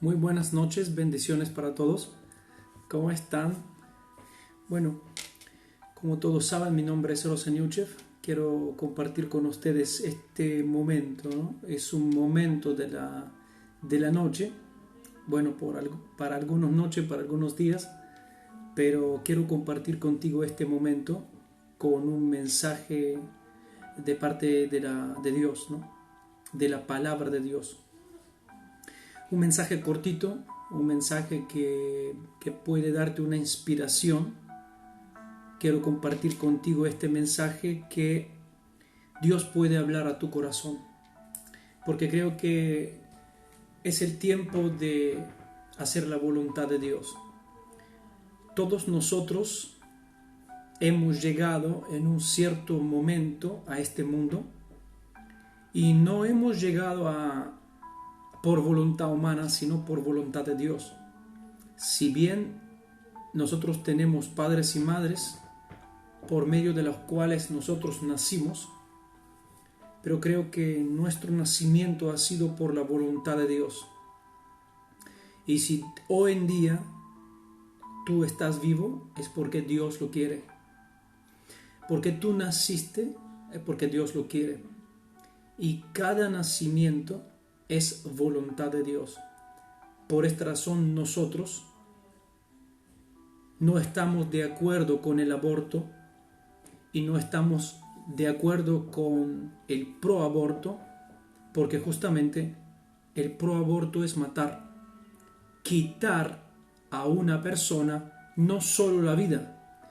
Muy buenas noches, bendiciones para todos. ¿Cómo están? Bueno, como todos saben, mi nombre es Roseniuchev. Quiero compartir con ustedes este momento, ¿no? Es un momento de la noche. Bueno, para algunos noche, para algunos días. Pero quiero compartir contigo este momento con un mensaje de parte de Dios, ¿no? De la palabra de Dios. Un mensaje cortito, un mensaje que puede darte una inspiración. Quiero compartir contigo este mensaje que Dios puede hablar a tu corazón, porque creo que es el tiempo de hacer la voluntad de Dios. Todos nosotros hemos llegado en un cierto momento a este mundo y no hemos llegado por voluntad humana, sino por voluntad de Dios. Si bien nosotros tenemos padres y madres por medio de los cuales nosotros nacimos, pero creo que nuestro nacimiento ha sido por la voluntad de Dios. Y si hoy en día tú estás vivo, es porque Dios lo quiere. Porque tú naciste, es porque Dios lo quiere. Y cada nacimiento es voluntad de Dios. Por esta razón nosotros no estamos de acuerdo con el aborto y no estamos de acuerdo con el proaborto, porque justamente el proaborto es matar, quitar a una persona no solo la vida.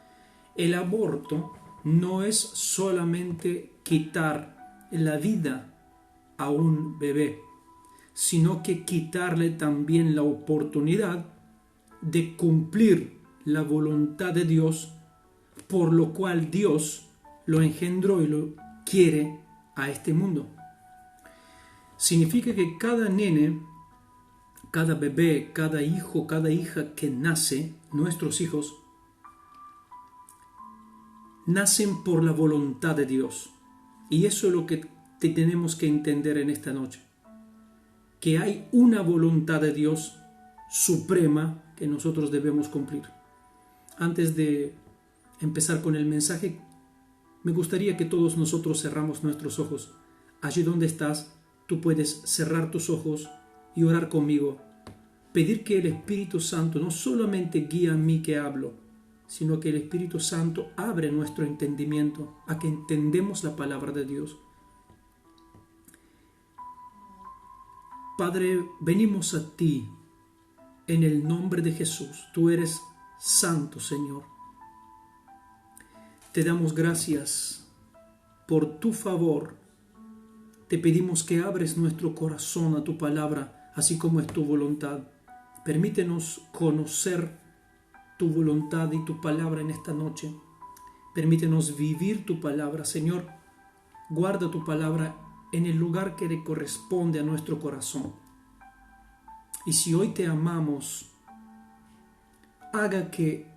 El aborto no es solamente quitar la vida a un bebé, sino que quitarle también la oportunidad de cumplir la voluntad de Dios, por lo cual Dios lo engendró y lo quiere a este mundo. Significa que cada nene, cada bebé, cada hijo, cada hija que nace, nuestros hijos, nacen por la voluntad de Dios. Y eso es lo que tenemos que entender en esta noche. Que hay una voluntad de Dios suprema que nosotros debemos cumplir. Antes de empezar con el mensaje, me gustaría que todos nosotros cerramos nuestros ojos. Allí donde estás, tú puedes cerrar tus ojos y orar conmigo. Pedir que el Espíritu Santo no solamente guíe a mí que hablo, sino que el Espíritu Santo abre nuestro entendimiento a que entendemos la palabra de Dios. Padre, venimos a ti en el nombre de Jesús. Tú eres santo, Señor. Te damos gracias por tu favor. Te pedimos que abres nuestro corazón a tu palabra, así como es tu voluntad. Permítenos conocer tu voluntad y tu palabra en esta noche. Permítenos vivir tu palabra, Señor. Guarda tu palabra en el lugar que le corresponde a nuestro corazón. Y si hoy te amamos, haga que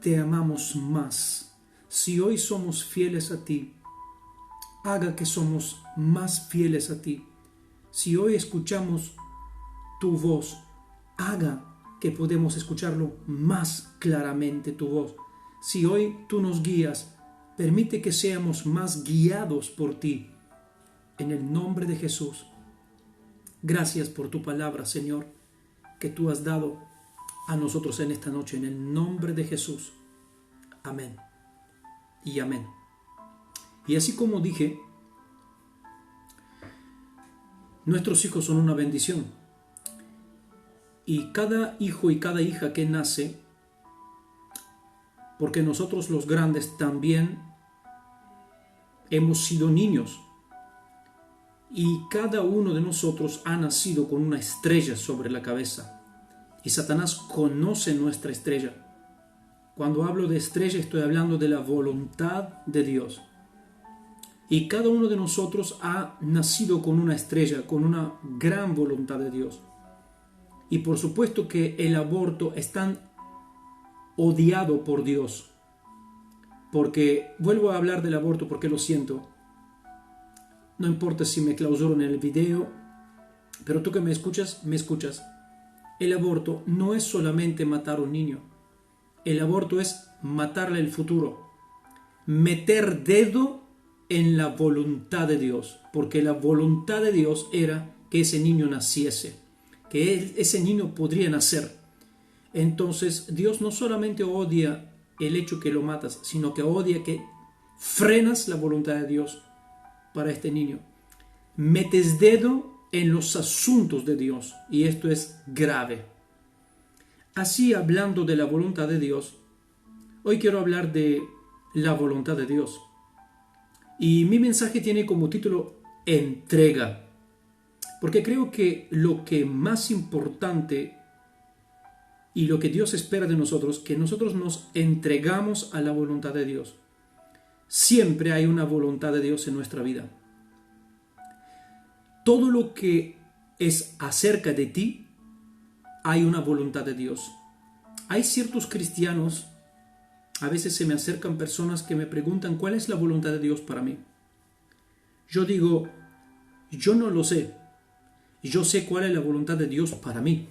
te amamos más. Si hoy somos fieles a ti, haga que somos más fieles a ti. Si hoy escuchamos tu voz, haga que podemos escucharlo más claramente tu voz. Si hoy tú nos guías, permite que seamos más guiados por ti. En el nombre de Jesús, gracias por tu palabra, Señor, que tú has dado a nosotros en esta noche. En el nombre de Jesús. Amén. Y amén. Y así como dije, nuestros hijos son una bendición. Y cada hijo y cada hija que nace, porque nosotros los grandes también hemos sido niños, y cada uno de nosotros ha nacido con una estrella sobre la cabeza. Y Satanás conoce nuestra estrella. Cuando hablo de estrella estoy hablando de la voluntad de Dios. Y cada uno de nosotros ha nacido con una estrella, con una gran voluntad de Dios. Y por supuesto que el aborto es tan odiado por Dios. Porque, vuelvo a hablar del aborto porque lo siento. No importa si me clausuran en el video, pero tú que me escuchas, me escuchas. el aborto no es solamente matar a un niño. El aborto es matarle el futuro. Meter dedo en la voluntad de Dios. Porque la voluntad de Dios era que ese niño naciese. Que ese niño podría nacer. Entonces Dios no solamente odia el hecho que lo matas, sino que odia que frenas la voluntad de Dios para este niño. Metes dedo en los asuntos de Dios y esto es grave. Así, hablando de la voluntad de Dios, hoy quiero hablar de la voluntad de Dios. Y mi mensaje tiene como título entrega, porque creo que lo que más importante y lo que Dios espera de nosotros, que nosotros nos entregamos a la voluntad de Dios. Siempre hay una voluntad de Dios en nuestra vida. Todo lo que es acerca de ti, hay una voluntad de Dios. Hay ciertos cristianos, a veces se me acercan personas que me preguntan cuál es la voluntad de Dios para mí. Yo digo, yo no lo sé. Yo sé cuál es la voluntad de Dios para mí.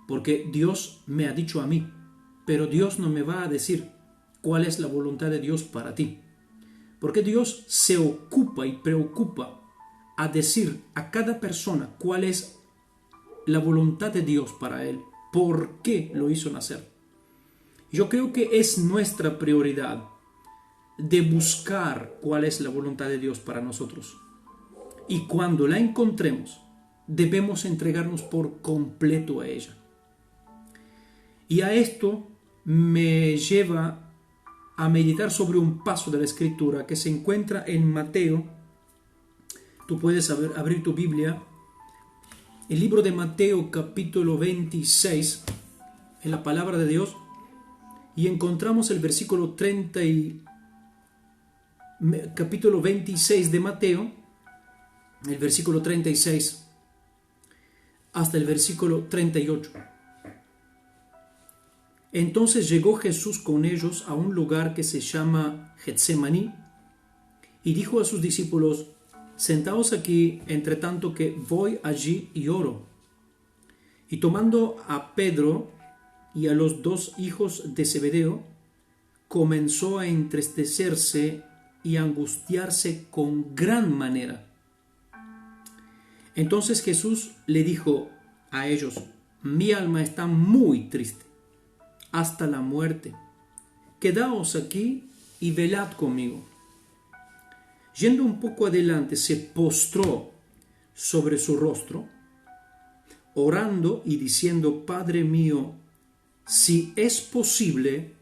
Porque Dios me ha dicho a mí, pero Dios no me va a decir cuál es la voluntad de Dios para ti. Porque Dios se ocupa y preocupa a decir a cada persona cuál es la voluntad de Dios para él, por qué lo hizo nacer. Yo creo que es nuestra prioridad de buscar cuál es la voluntad de Dios para nosotros. Y cuando la encontremos, debemos entregarnos por completo a ella. Y a esto me lleva a meditar sobre un paso de la Escritura que se encuentra en Mateo. Tú puedes abrir tu Biblia. El libro de Mateo capítulo 26, en la palabra de Dios, y encontramos el versículo 30 capítulo 26 de Mateo, el versículo 36 hasta el versículo 38. Entonces llegó Jesús con ellos a un lugar que se llama Getsemaní y dijo a sus discípulos: sentaos aquí, entre tanto que voy allí y oro. Y tomando a Pedro y a los dos hijos de Zebedeo, comenzó a entristecerse y a angustiarse con gran manera. Entonces Jesús le dijo a ellos: mi alma está muy triste hasta la muerte. Quedaos aquí y velad conmigo. Yendo un poco adelante, se postró sobre su rostro, orando y diciendo: Padre mío, si es posible,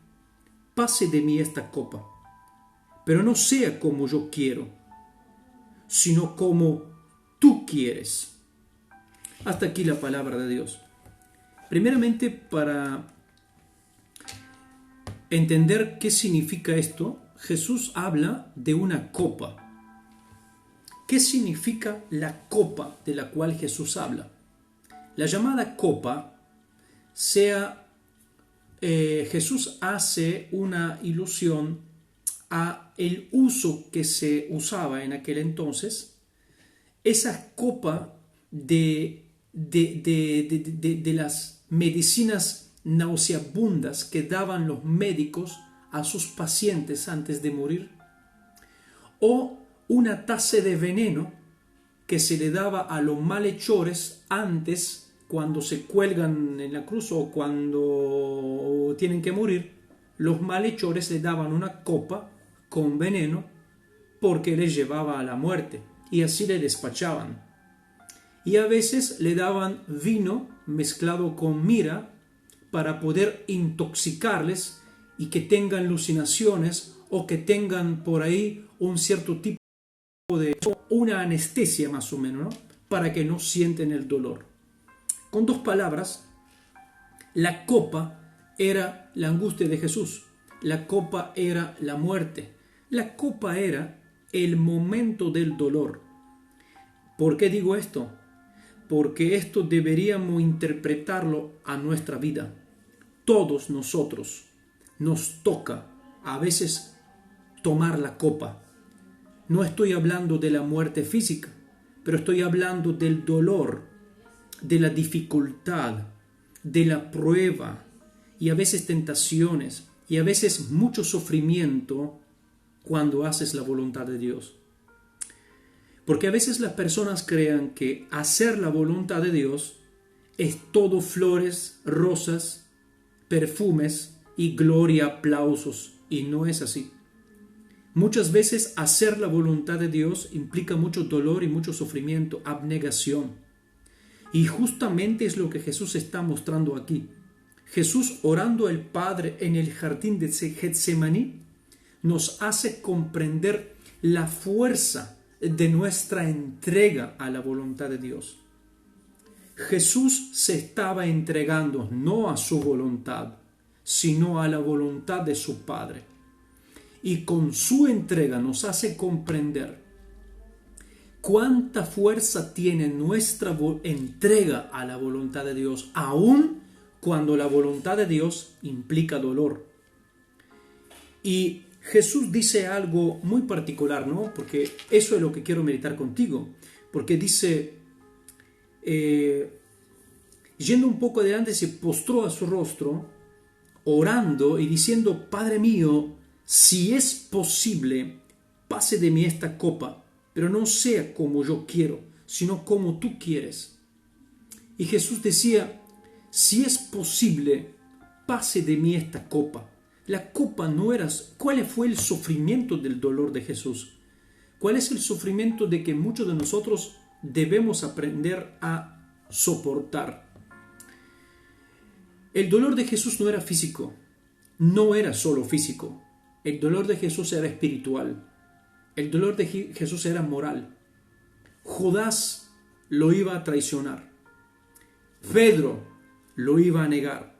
pase de mí esta copa, pero no sea como yo quiero, sino como tú quieres. Hasta aquí la palabra de Dios. Primeramente, para entender qué significa esto, Jesús habla de una copa. ¿Qué significa la copa de la cual Jesús habla? La llamada copa, Jesús hace una ilusión a el uso que se usaba en aquel entonces, esa copa de las medicinas nauseabundas que daban los médicos a sus pacientes antes de morir, o una taza de veneno que se le daba a los malhechores antes, cuando se cuelgan en la cruz o cuando tienen que morir. Los malhechores le daban una copa con veneno porque les llevaba a la muerte, y así le despachaban. Y a veces le daban vino mezclado con mirra para poder intoxicarles y que tengan alucinaciones o que tengan por ahí un cierto tipo de una anestesia más o menos, ¿no? Para que no sienten el dolor. Con dos palabras, la copa era la angustia de Jesús, la copa era la muerte, la copa era el momento del dolor. ¿Por qué digo esto? Porque esto deberíamos interpretarlo a nuestra vida. Todos nosotros nos toca a veces tomar la copa. No estoy hablando de la muerte física, pero estoy hablando del dolor, de la dificultad, de la prueba y a veces tentaciones y a veces mucho sufrimiento cuando haces la voluntad de Dios. Porque a veces las personas creen que hacer la voluntad de Dios es todo flores, rosas, perfumes y gloria, aplausos, y no es así. Muchas veces hacer la voluntad de Dios implica mucho dolor y mucho sufrimiento, abnegación. Y justamente es lo que Jesús está mostrando aquí. Jesús, orando al Padre en el jardín de Getsemaní, nos hace comprender la fuerza de nuestra entrega a la voluntad de Dios. Jesús se estaba entregando no a su voluntad, sino a la voluntad de su Padre. Y con su entrega nos hace comprender cuánta fuerza tiene nuestra entrega a la voluntad de Dios, aun cuando la voluntad de Dios implica dolor. Y Jesús dice algo muy particular, ¿no? Porque eso es lo que quiero meditar contigo. Porque dice, yendo un poco adelante, se postró a su rostro, orando y diciendo, Padre mío, si es posible, pase de mí esta copa, pero no sea como yo quiero, sino como tú quieres. Y Jesús decía, si es posible, pase de mí esta copa. La copa no era... ¿Cuál fue el sufrimiento del dolor de Jesús? ¿Cuál es el sufrimiento de que muchos de nosotros debemos aprender a soportar? El dolor de Jesús no era físico, no era solo físico. El dolor de Jesús era espiritual. El dolor de Jesús era moral. Judas lo iba a traicionar. Pedro lo iba a negar.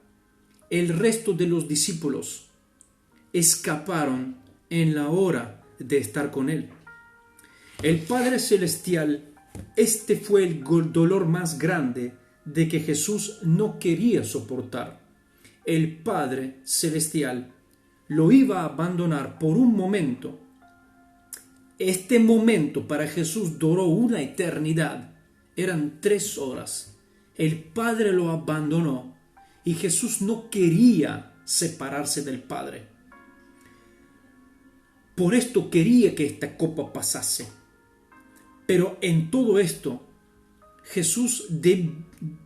El resto de los discípulos escaparon en la hora de estar con él. El Padre Celestial, este fue el dolor más grande de que Jesús no quería soportar. El Padre Celestial lo iba a abandonar por un momento. Este momento para Jesús duró una eternidad. Eran 3 horas. El Padre lo abandonó y Jesús no quería separarse del Padre. Por esto quería que esta copa pasase. Pero en todo esto, Jesús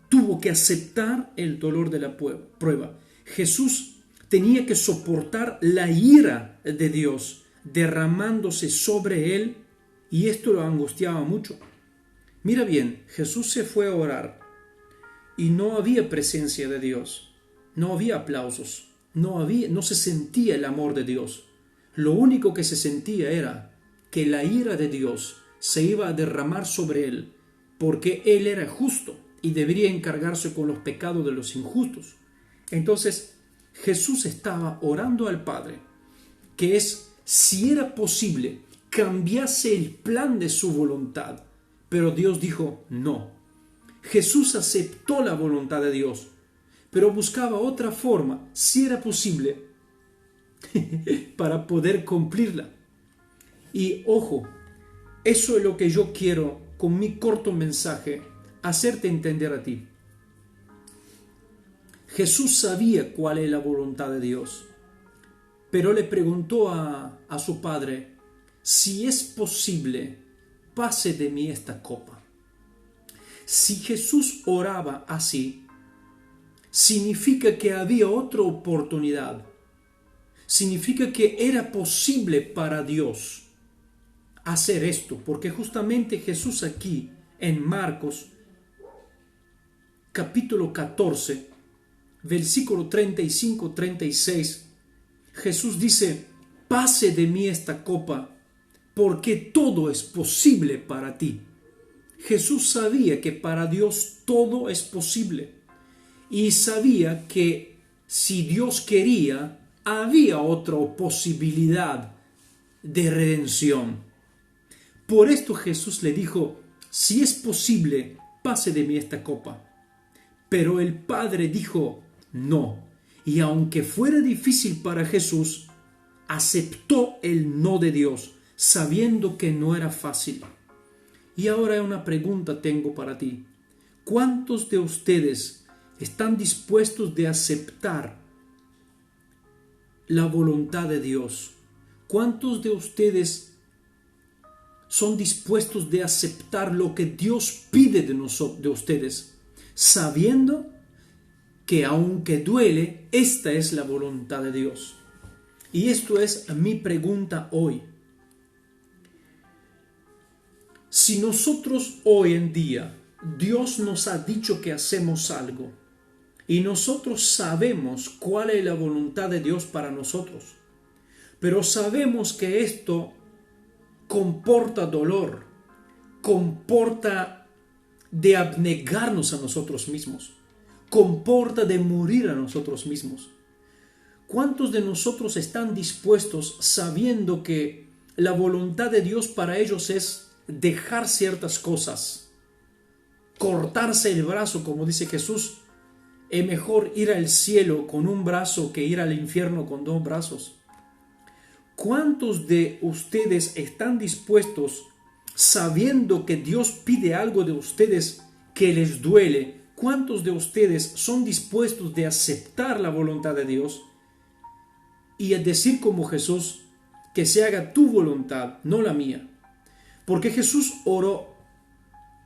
tuvo que aceptar el dolor de la prueba. Jesús tenía que soportar la ira de Dios derramándose sobre él, y esto lo angustiaba mucho. Mira bien, Jesús se fue a orar y no había presencia de Dios, no había aplausos, no se sentía el amor de Dios. Lo único que se sentía era que la ira de Dios se iba a derramar sobre él, porque él era justo y debería encargarse con los pecados de los injustos. Entonces Jesús estaba orando al Padre, que es, si era posible, cambiase el plan de su voluntad. Pero Dios dijo no. Jesús aceptó la voluntad de Dios, pero buscaba otra forma, si era posible, para poder cumplirla. Y ojo, eso es lo que yo quiero con mi corto mensaje hacerte entender a ti. Jesús sabía cuál es la voluntad de Dios, pero le preguntó a su Padre, si es posible, pase de mí esta copa. Si Jesús oraba así, significa que había otra oportunidad. Significa que era posible para Dios hacer esto, porque justamente Jesús aquí en Marcos capítulo 14, versículo 35-36, Jesús dice, pase de mí esta copa, porque todo es posible para ti. Jesús sabía que para Dios todo es posible y sabía que si Dios quería, había otra posibilidad de redención. Por esto Jesús le dijo, si es posible, pase de mí esta copa. Pero el Padre dijo, no. Y aunque fuera difícil para Jesús, aceptó el no de Dios, sabiendo que no era fácil. Y ahora una pregunta tengo para ti. ¿Cuántos de ustedes están dispuestos de aceptar la voluntad de Dios? ¿Cuántos de ustedes son dispuestos de aceptar lo que Dios pide de ustedes, sabiendo que aunque duele, esta es la voluntad de Dios? Y esto es mi pregunta hoy. Si nosotros hoy en día, Dios nos ha dicho que hacemos algo, y nosotros sabemos cuál es la voluntad de Dios para nosotros, pero sabemos que esto comporta dolor, comporta de abnegarnos a nosotros mismos, comporta de morir a nosotros mismos. ¿Cuántos de nosotros están dispuestos, sabiendo que la voluntad de Dios para ellos es dejar ciertas cosas, cortarse el brazo, como dice Jesús? Es mejor ir al cielo con un brazo que ir al infierno con 2 brazos. ¿Cuántos de ustedes están dispuestos, sabiendo que Dios pide algo de ustedes que les duele? ¿Cuántos de ustedes son dispuestos de aceptar la voluntad de Dios y a decir como Jesús, que se haga tu voluntad, no la mía? Porque Jesús oró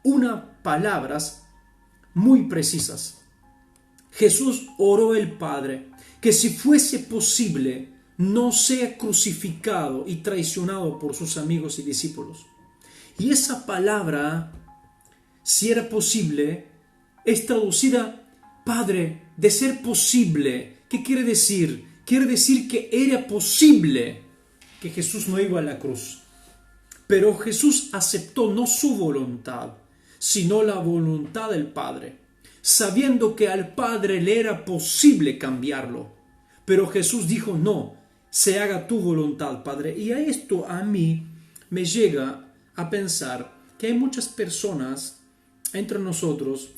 unas palabras muy precisas. Jesús oró al Padre que si fuese posible no sea crucificado y traicionado por sus amigos y discípulos. Y esa palabra, si era posible, es traducida, Padre, de ser posible. ¿Qué quiere decir? Quiere decir que era posible que Jesús no iba a la cruz. Pero Jesús aceptó no su voluntad, sino la voluntad del Padre, sabiendo que al Padre le era posible cambiarlo. Pero Jesús dijo, no, se haga tu voluntad, Padre. Y a esto a mí me llega a pensar que hay muchas personas entre nosotros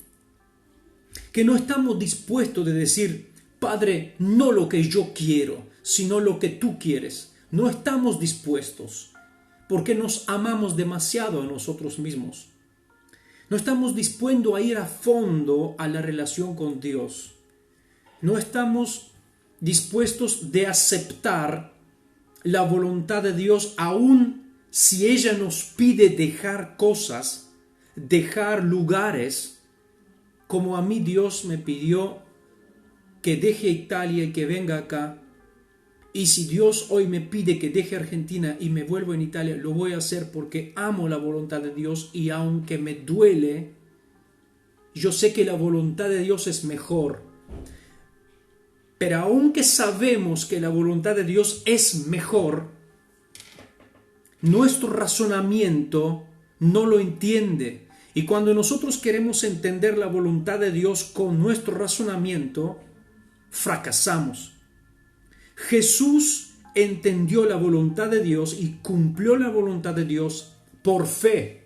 que no estamos dispuestos de decir, Padre, no lo que yo quiero, sino lo que tú quieres. No estamos dispuestos porque nos amamos demasiado a nosotros mismos. No estamos dispuestos a ir a fondo a la relación con Dios. No estamos dispuestos de aceptar la voluntad de Dios, aun si ella nos pide dejar cosas, dejar lugares, como a mí Dios me pidió que deje Italia y que venga acá. Y si Dios hoy me pide que deje Argentina y me vuelvo en Italia, lo voy a hacer porque amo la voluntad de Dios, y aunque me duele, yo sé que la voluntad de Dios es mejor. Pero aunque sabemos que la voluntad de Dios es mejor, nuestro razonamiento no lo entiende. Y cuando nosotros queremos entender la voluntad de Dios con nuestro razonamiento, fracasamos. Jesús entendió la voluntad de Dios y cumplió la voluntad de Dios por fe,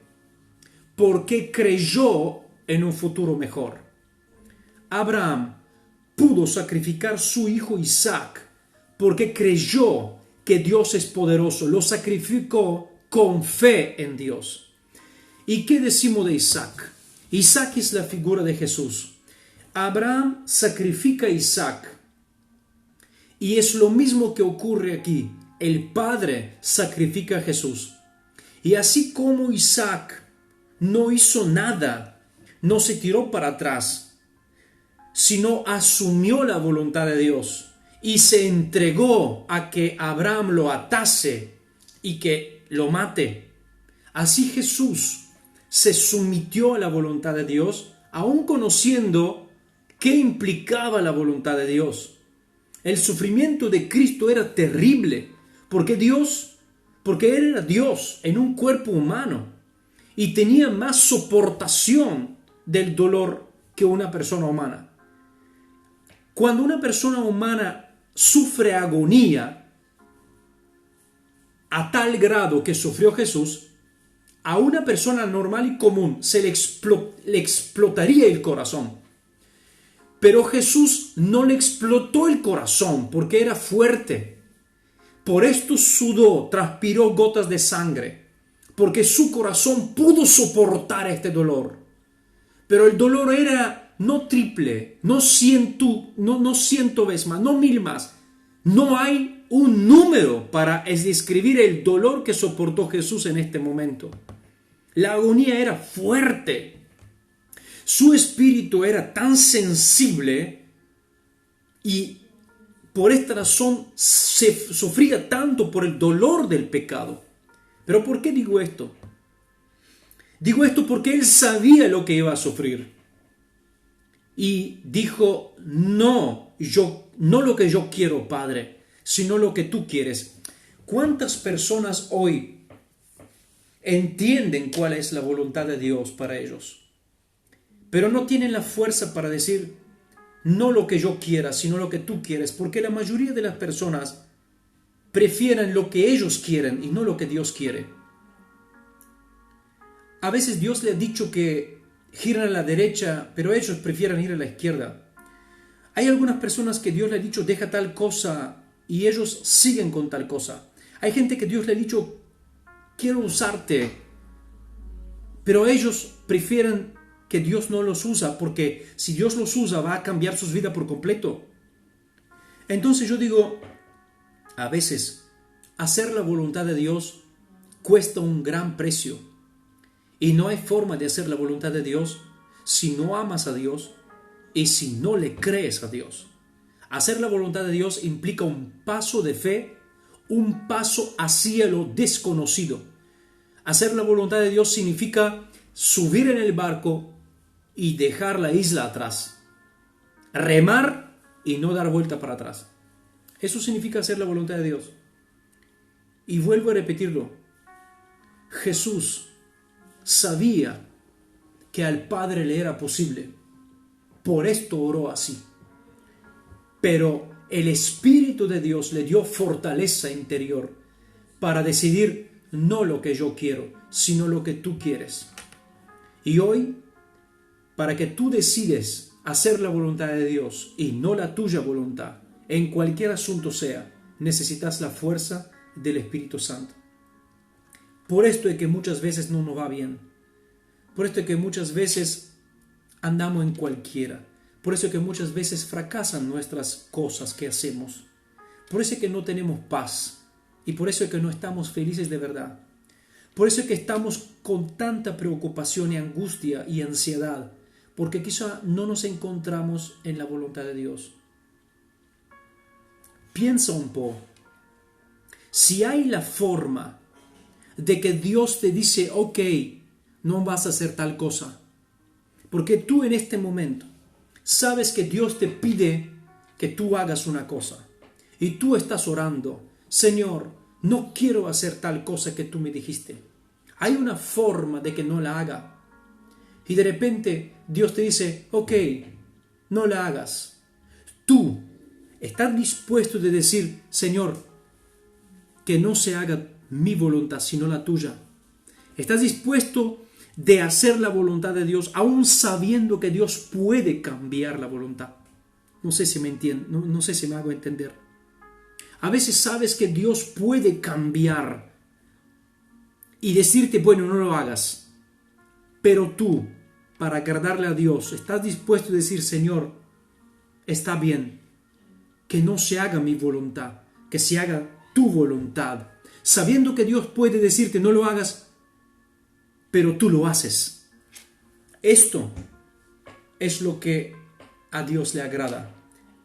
porque creyó en un futuro mejor. Abraham pudo sacrificar su hijo Isaac porque creyó que Dios es poderoso, lo sacrificó con fe en Dios. ¿Y qué decimos de Isaac? Isaac es la figura de Jesús. Abraham sacrifica a Isaac. Y es lo mismo que ocurre aquí. El Padre sacrifica a Jesús. Y así como Isaac no hizo nada, no se tiró para atrás, sino asumió la voluntad de Dios y se entregó a que Abraham lo atase y que lo mate. Así Jesús se sometió a la voluntad de Dios, aun conociendo qué implicaba la voluntad de Dios. El sufrimiento de Cristo era terrible, porque Él era Dios en un cuerpo humano y tenía más soportación del dolor que una persona humana. Cuando una persona humana sufre agonía a tal grado que sufrió Jesús, a una persona normal y común se le explotaría el corazón. Pero Jesús no le explotó el corazón porque era fuerte. Por esto sudó, transpiró gotas de sangre, porque su corazón pudo soportar este dolor. Pero el dolor era no triple, no ciento, no 100 veces más, no 1000 más. No hay un número para describir el dolor que soportó Jesús en este momento. La agonía era fuerte. Su espíritu era tan sensible y por esta razón se sufría tanto por el dolor del pecado. ¿Pero por qué digo esto? Digo esto porque él sabía lo que iba a sufrir. Y dijo, no lo que yo quiero, Padre, sino lo que tú quieres. ¿Cuántas personas hoy entienden cuál es la voluntad de Dios para ellos, pero no tienen la fuerza para decir, no lo que yo quiera, sino lo que tú quieres? Porque la mayoría de las personas prefieren lo que ellos quieren y no lo que Dios quiere. A veces Dios le ha dicho que giran a la derecha, pero ellos prefieren ir a la izquierda. Hay algunas personas que Dios le ha dicho, deja tal cosa, y ellos siguen con tal cosa. Hay gente que Dios le ha dicho, quiero usarte, pero ellos prefieren que Dios no los usa, porque si Dios los usa va a cambiar sus vidas por completo. Entonces yo digo, a veces hacer la voluntad de Dios cuesta un gran precio. Y no hay forma de hacer la voluntad de Dios si no amas a Dios y si no le crees a Dios. Hacer la voluntad de Dios implica un paso de fe, un paso hacia lo desconocido. Hacer la voluntad de Dios significa subir en el barco y dejar la isla atrás. Remar y no dar vuelta para atrás. Eso significa hacer la voluntad de Dios. Y vuelvo a repetirlo. Jesús sabía que al Padre le era posible. Por esto oró así. Pero el Espíritu de Dios le dio fortaleza interior para decidir no lo que yo quiero, sino lo que tú quieres. Y hoy, para que tú decides hacer la voluntad de Dios y no la tuya voluntad, en cualquier asunto sea, necesitas la fuerza del Espíritu Santo. Por esto es que muchas veces no nos va bien. Por esto es que muchas veces andamos en cualquiera. Por eso es que muchas veces fracasan nuestras cosas que hacemos. Por eso es que no tenemos paz. Y por eso es que no estamos felices de verdad. Por eso es que estamos con tanta preocupación y angustia y ansiedad. Porque quizá no nos encontramos en la voluntad de Dios. Piensa un poco. Si hay la forma de que Dios te dice, ok, no vas a hacer tal cosa, porque tú en este momento sabes que Dios te pide que tú hagas una cosa y tú estás orando, Señor, no quiero hacer tal cosa que tú me dijiste. Hay una forma de que no la haga y de repente Dios te dice, ok, no la hagas. Tú estás dispuesto de decir, Señor, que no se haga mi voluntad, sino la tuya. ¿Estás dispuesto de hacer la voluntad de Dios, aún sabiendo que Dios puede cambiar la voluntad? No sé si me entienden, no sé si me hago entender. A veces sabes que Dios puede cambiar y decirte, bueno, no lo hagas. Pero tú, para agradarle a Dios, estás dispuesto a decir, Señor, está bien, que no se haga mi voluntad, que se haga tu voluntad. Sabiendo que Dios puede decirte no lo hagas, pero tú lo haces. Esto es lo que a Dios le agrada.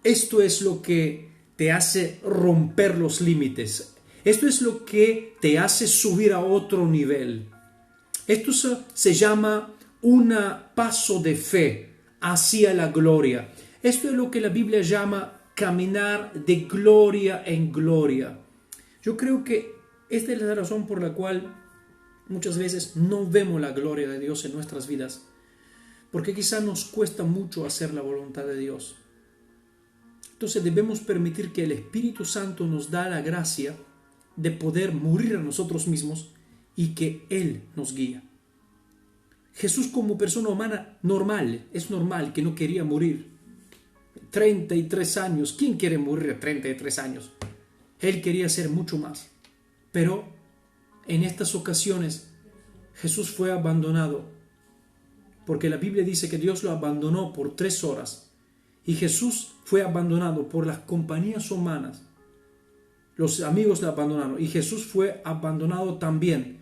Esto es lo que te hace romper los límites. Esto es lo que te hace subir a otro nivel. Esto se llama un paso de fe hacia la gloria. Esto es lo que la Biblia llama caminar de gloria en gloria. Yo creo que esta es la razón por la cual muchas veces no vemos la gloria de Dios en nuestras vidas, porque quizá nos cuesta mucho hacer la voluntad de Dios. Entonces debemos permitir que el Espíritu Santo nos da la gracia de poder morir a nosotros mismos y que Él nos guía. Jesús, como persona humana normal, es normal que no quería morir. 33 años, ¿quién quiere morir a 33 años? Él quería hacer mucho más. Pero en estas ocasiones Jesús fue abandonado porque la Biblia dice que Dios lo abandonó por 3 horas y Jesús fue abandonado por las compañías humanas. Los amigos le abandonaron y Jesús fue abandonado también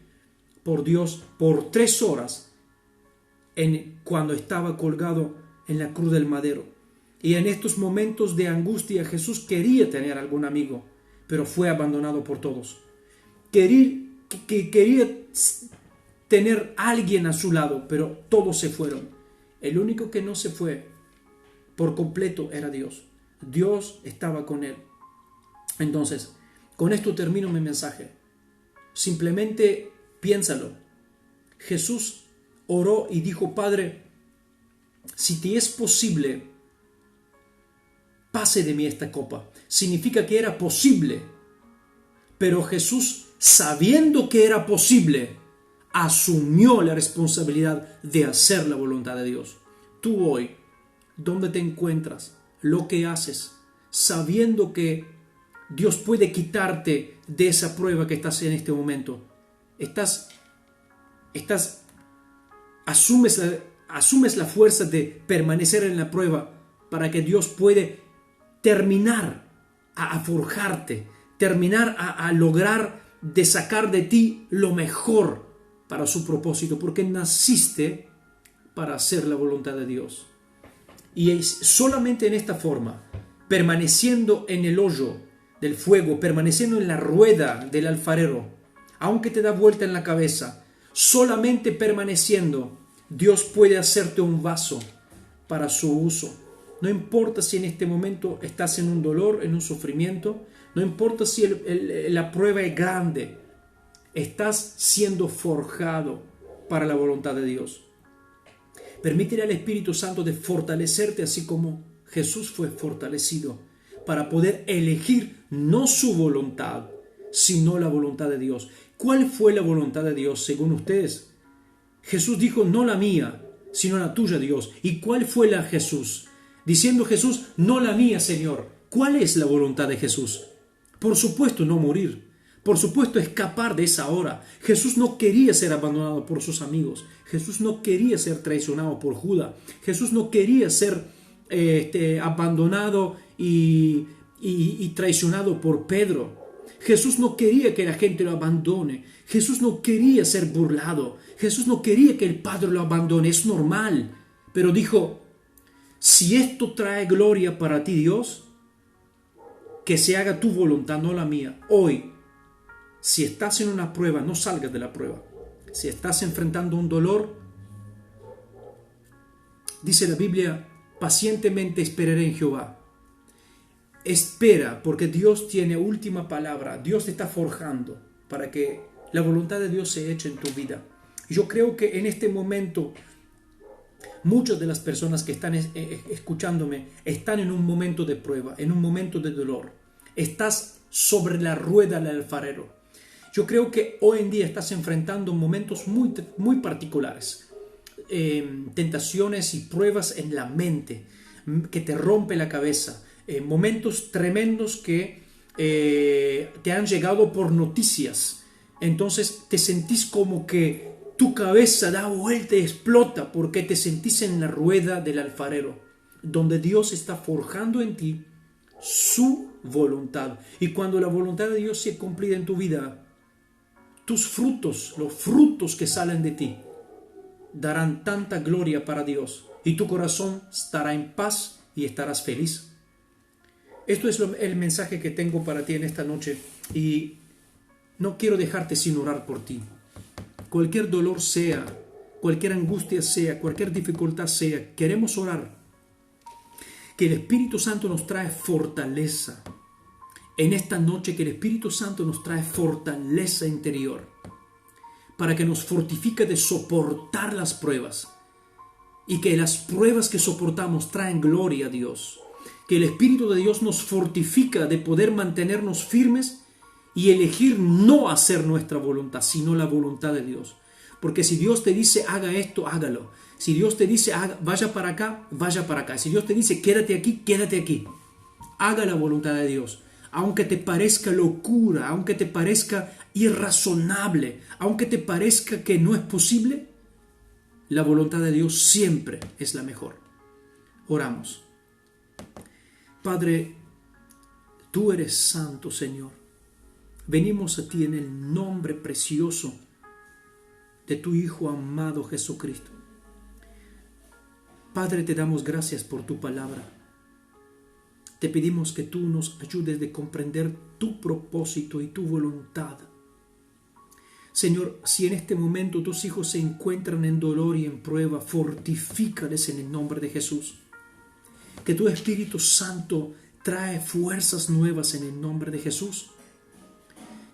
por Dios por 3 horas cuando estaba colgado en la cruz del madero. Y en estos momentos de angustia Jesús quería tener algún amigo, pero fue abandonado por todos. Quería tener alguien a su lado, pero todos se fueron. El único que no se fue por completo era Dios. Dios estaba con él. Entonces, con esto termino mi mensaje. Simplemente piénsalo. Jesús oró y dijo: Padre, si te es posible, pase de mí esta copa. Significa que era posible. Pero Jesús, sabiendo que era posible, asumió la responsabilidad de hacer la voluntad de Dios. Tú hoy, ¿dónde te encuentras? Lo que haces, sabiendo que Dios puede quitarte de esa prueba que estás en este momento. Asumes la fuerza de permanecer en la prueba para que Dios puede terminar a forjarte, terminar a lograr de sacar de ti lo mejor para su propósito, porque naciste para hacer la voluntad de Dios. Y es solamente en esta forma, permaneciendo en el hoyo del fuego, permaneciendo en la rueda del alfarero, aunque te da vuelta en la cabeza, solamente permaneciendo, Dios puede hacerte un vaso para su uso. No importa si en este momento estás en un dolor, en un sufrimiento, no importa si la prueba es grande, estás siendo forjado para la voluntad de Dios. Permítele al Espíritu Santo de fortalecerte así como Jesús fue fortalecido para poder elegir no su voluntad, sino la voluntad de Dios. ¿Cuál fue la voluntad de Dios según ustedes? Jesús dijo: no la mía, sino la tuya, Dios. ¿Y cuál fue la Jesús? Diciendo Jesús: no la mía, Señor. ¿Cuál es la voluntad de Jesús? Por supuesto, no morir. Por supuesto, escapar de esa hora. Jesús no quería ser abandonado por sus amigos. Jesús no quería ser traicionado por Judas. Jesús no quería ser abandonado y traicionado por Pedro. Jesús no quería que la gente lo abandone. Jesús no quería ser burlado. Jesús no quería que el Padre lo abandone. Es normal. Pero dijo: si esto trae gloria para ti, Dios, que se haga tu voluntad, no la mía. Hoy, si estás en una prueba, no salgas de la prueba. Si estás enfrentando un dolor, dice la Biblia: pacientemente esperaré en Jehová. Espera, porque Dios tiene última palabra. Dios te está forjando para que la voluntad de Dios se eche en tu vida. Yo creo que en este momento muchas de las personas que están escuchándome están en un momento de prueba, en un momento de dolor. Estás sobre la rueda del alfarero. Yo creo que hoy en día estás enfrentando momentos muy particulares. Tentaciones y pruebas en la mente que te rompe la cabeza. Momentos tremendos que te han llegado por noticias. Entonces te sentís como que tu cabeza da vuelta y explota porque te sentís en la rueda del alfarero, donde Dios está forjando en ti su voluntad. Y cuando la voluntad de Dios se cumplida en tu vida, tus frutos, los frutos que salen de ti, darán tanta gloria para Dios y tu corazón estará en paz y estarás feliz. Esto es el mensaje que tengo para ti en esta noche y no quiero dejarte sin orar por ti. Cualquier dolor sea, cualquier angustia sea, cualquier dificultad sea, queremos orar. Que el Espíritu Santo nos trae fortaleza. En esta noche que el Espíritu Santo nos trae fortaleza interior para que nos fortifique de soportar las pruebas y que las pruebas que soportamos traen gloria a Dios. Que el Espíritu de Dios nos fortifica de poder mantenernos firmes y elegir no hacer nuestra voluntad, sino la voluntad de Dios. Porque si Dios te dice haga esto, hágalo. Si Dios te dice vaya para acá, vaya para acá. Si Dios te dice quédate aquí, quédate aquí. Haga la voluntad de Dios. Aunque te parezca locura, aunque te parezca irrazonable, aunque te parezca que no es posible, La voluntad de Dios siempre es la mejor. Oramos. Padre, tú eres santo, Señor. Venimos a ti en el nombre precioso de tu Hijo amado Jesucristo. Padre, te damos gracias por tu palabra. Te pedimos que tú nos ayudes a comprender tu propósito y tu voluntad. Señor, si en este momento tus hijos se encuentran en dolor y en prueba, fortifícales en el nombre de Jesús. Que tu Espíritu Santo trae fuerzas nuevas en el nombre de Jesús.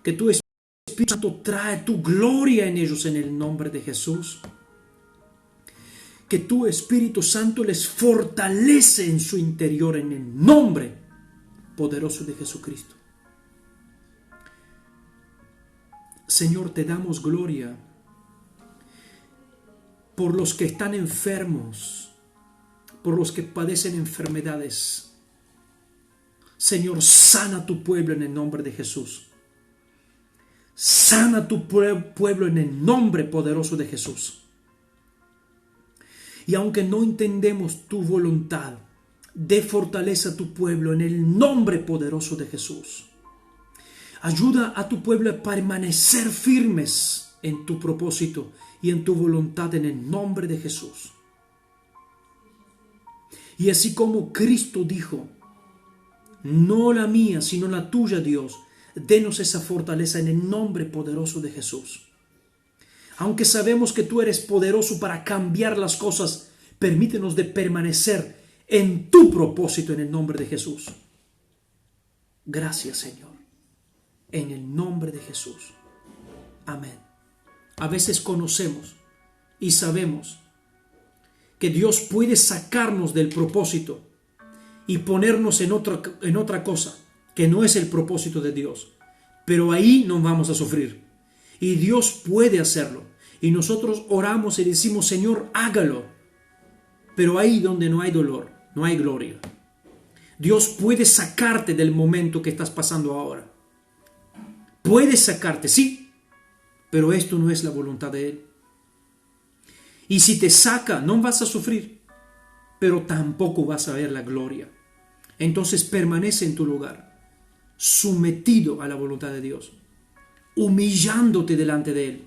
Que tu Espíritu Santo trae tu gloria en ellos en el nombre de Jesús. Que tu Espíritu Santo les fortalece en su interior en el nombre poderoso de Jesucristo. Señor, te damos gloria por los que están enfermos, por los que padecen enfermedades. Señor, sana tu pueblo en el nombre de Jesús. Sana tu pueblo en el nombre poderoso de Jesús. Y aunque no entendemos tu voluntad, dé fortaleza a tu pueblo en el nombre poderoso de Jesús. Ayuda a tu pueblo a permanecer firmes en tu propósito y en tu voluntad en el nombre de Jesús. Y así como Cristo dijo, no la mía, sino la tuya, Dios, denos esa fortaleza en el nombre poderoso de Jesús. Aunque sabemos que tú eres poderoso para cambiar las cosas, permítenos de permanecer en tu propósito en el nombre de Jesús. Gracias, Señor. En el nombre de Jesús. Amén. A veces conocemos y sabemos que Dios puede sacarnos del propósito y ponernos en otra cosa que no es el propósito de Dios. Pero ahí no vamos a sufrir. Y Dios puede hacerlo. Y nosotros oramos y decimos, Señor, hágalo. Pero ahí donde no hay dolor, no hay gloria. Dios puede sacarte del momento que estás pasando ahora. Puede sacarte, sí, pero esto no es la voluntad de Él. Y si te saca, no vas a sufrir, pero tampoco vas a ver la gloria. Entonces permanece en tu lugar, sometido a la voluntad de Dios, humillándote delante de Él,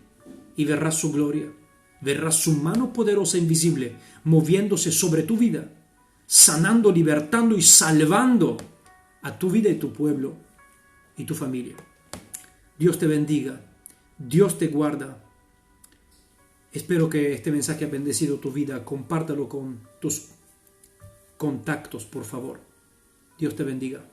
y verás su gloria, verás su mano poderosa e invisible, moviéndose sobre tu vida, sanando, libertando y salvando a tu vida y tu pueblo y tu familia. Dios te bendiga, Dios te guarda. Espero que este mensaje haya bendecido tu vida. Compártelo con tus contactos, por favor. Dios te bendiga.